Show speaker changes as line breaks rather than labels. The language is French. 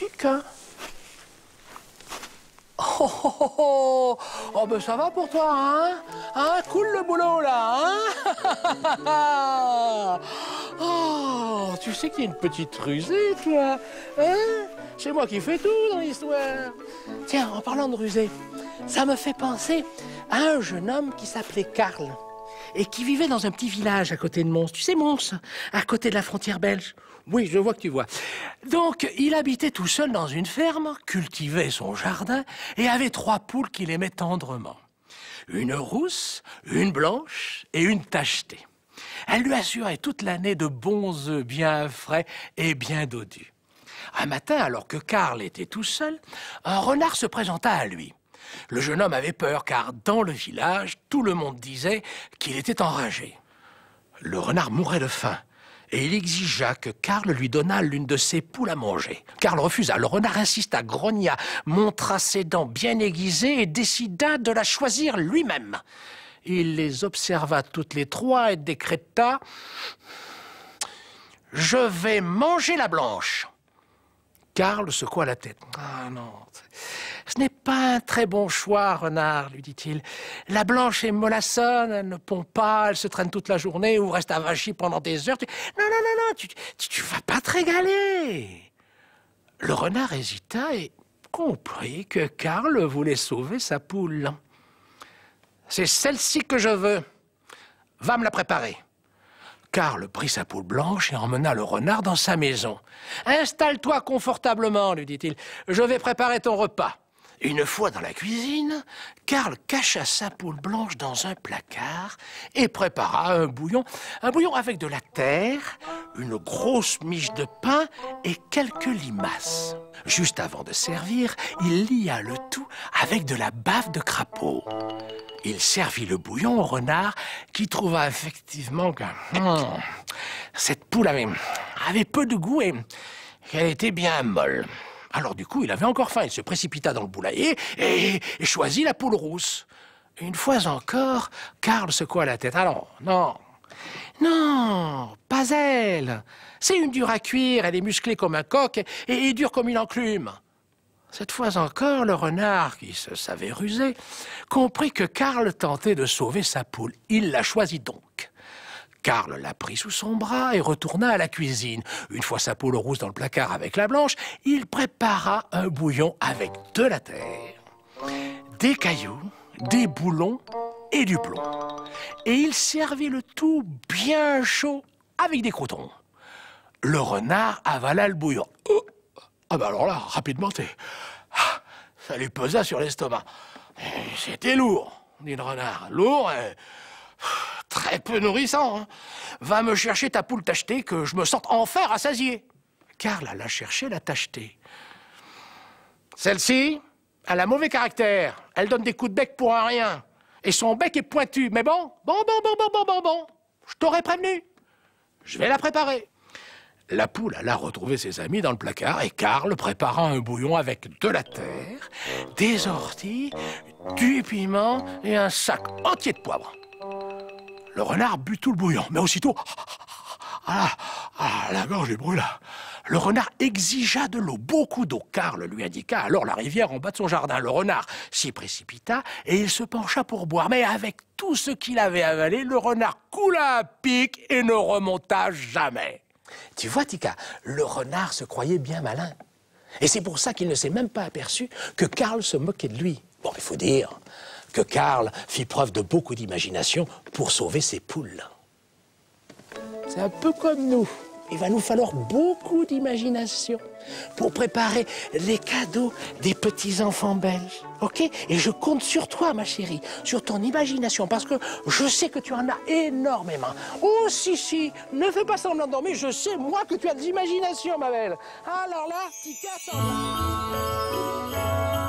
Tika. Oh, oh, oh, oh. Oh, ben ça va pour toi, hein? Hein, cool le boulot, là, hein? Oh, tu sais qu'il y a une petite rusée, toi, hein? C'est moi qui fais tout dans l'histoire. Tiens, en parlant de rusée, ça me fait penser à un jeune homme qui s'appelait Karl et qui vivait dans un petit village à côté de Mons. Tu sais, Mons, à côté de la frontière belge. Oui, je vois que tu vois. Donc, il habitait tout seul dans une ferme, cultivait son jardin et avait 3 poules qu'il aimait tendrement. Une rousse, une blanche et une tachetée. Elle lui assurait toute l'année de bons œufs bien frais et bien dodus. Un matin, alors que Karl était tout seul, un renard se présenta à lui. Le jeune homme avait peur car dans le village, tout le monde disait qu'il était enragé. Le renard mourait de faim et il exigea que Karl lui donnât l'une de ses poules à manger. Karl refusa. Le renard insista, grogna, montra ses dents bien aiguisées et décida de la choisir lui-même. Il les observa toutes les 3 et décréta « Je vais manger la blanche ». Karl secoua la tête. « Ah non, ce n'est pas un très bon choix, renard, lui dit-il. La blanche est mollassonne, elle ne pond pas, elle se traîne toute la journée ou reste avachie pendant des heures. Non, tu vas pas te régaler. » Le renard hésita et comprit que Karl voulait sauver sa poule. « C'est celle-ci que je veux. Va me la préparer. » Karl prit sa poule blanche et emmena le renard dans sa maison. « Installe-toi confortablement, lui dit-il. Je vais préparer ton repas. » Une fois dans la cuisine, Karl cacha sa poule blanche dans un placard et prépara un bouillon avec de la terre, une grosse miche de pain et quelques limaces. Juste avant de servir, il lia le tout avec de la bave de crapaud. Il servit le bouillon au renard qui trouva effectivement que cette poule avait peu de goût et qu'elle était bien molle. Alors du coup, il avait encore faim. Il se précipita dans le poulailler et choisit la poule rousse. Une fois encore, Karl secoua la tête. Alors, non, pas elle. C'est une dure à cuire, elle est musclée comme un coq et dure comme une enclume. Cette fois encore, le renard, qui se savait rusé, comprit que Karl tentait de sauver sa poule. Il la choisit donc. Karl la prit sous son bras et retourna à la cuisine. Une fois sa poule rousse dans le placard avec la blanche, il prépara un bouillon avec de la terre, des cailloux, des boulons et du plomb. Et il servit le tout bien chaud avec des croûtons. Le renard avala le bouillon. Ah ben alors là, rapidement, ça lui pesa sur l'estomac. C'était lourd, dit le renard. Lourd et très peu nourrissant. Hein. Va me chercher ta poule tachetée que je me sente enfin rassasié. Karl alla chercher la tachetée. Celle-ci, elle a mauvais caractère. Elle donne des coups de bec pour un rien. Et son bec est pointu. Mais bon. Je t'aurais prévenu. Je vais la préparer. La poule alla retrouver ses amis dans le placard et Karl prépara un bouillon avec de la terre, des orties, du piment et un sac entier de poivre. Le renard but tout le bouillon, mais aussitôt, la gorge lui brûla. Le renard exigea de l'eau, beaucoup d'eau. Karl lui indiqua alors la rivière en bas de son jardin. Le renard s'y précipita et il se pencha pour boire. Mais avec tout ce qu'il avait avalé, le renard coula à pic et ne remonta jamais. Tu vois, Tika, le renard se croyait bien malin. Et c'est pour ça qu'il ne s'est même pas aperçu que Karl se moquait de lui. Bon, il faut dire que Karl fit preuve de beaucoup d'imagination pour sauver ses poules. C'est un peu comme nous. Il va nous falloir beaucoup d'imagination pour préparer les cadeaux des petits-enfants belges. Ok? Et je compte sur toi, ma chérie, sur ton imagination, parce que je sais que tu en as énormément. Oh, si, ne fais pas semblant de dormir, je sais, moi, que tu as de l'imagination, ma belle. Alors là, Tika s'en va.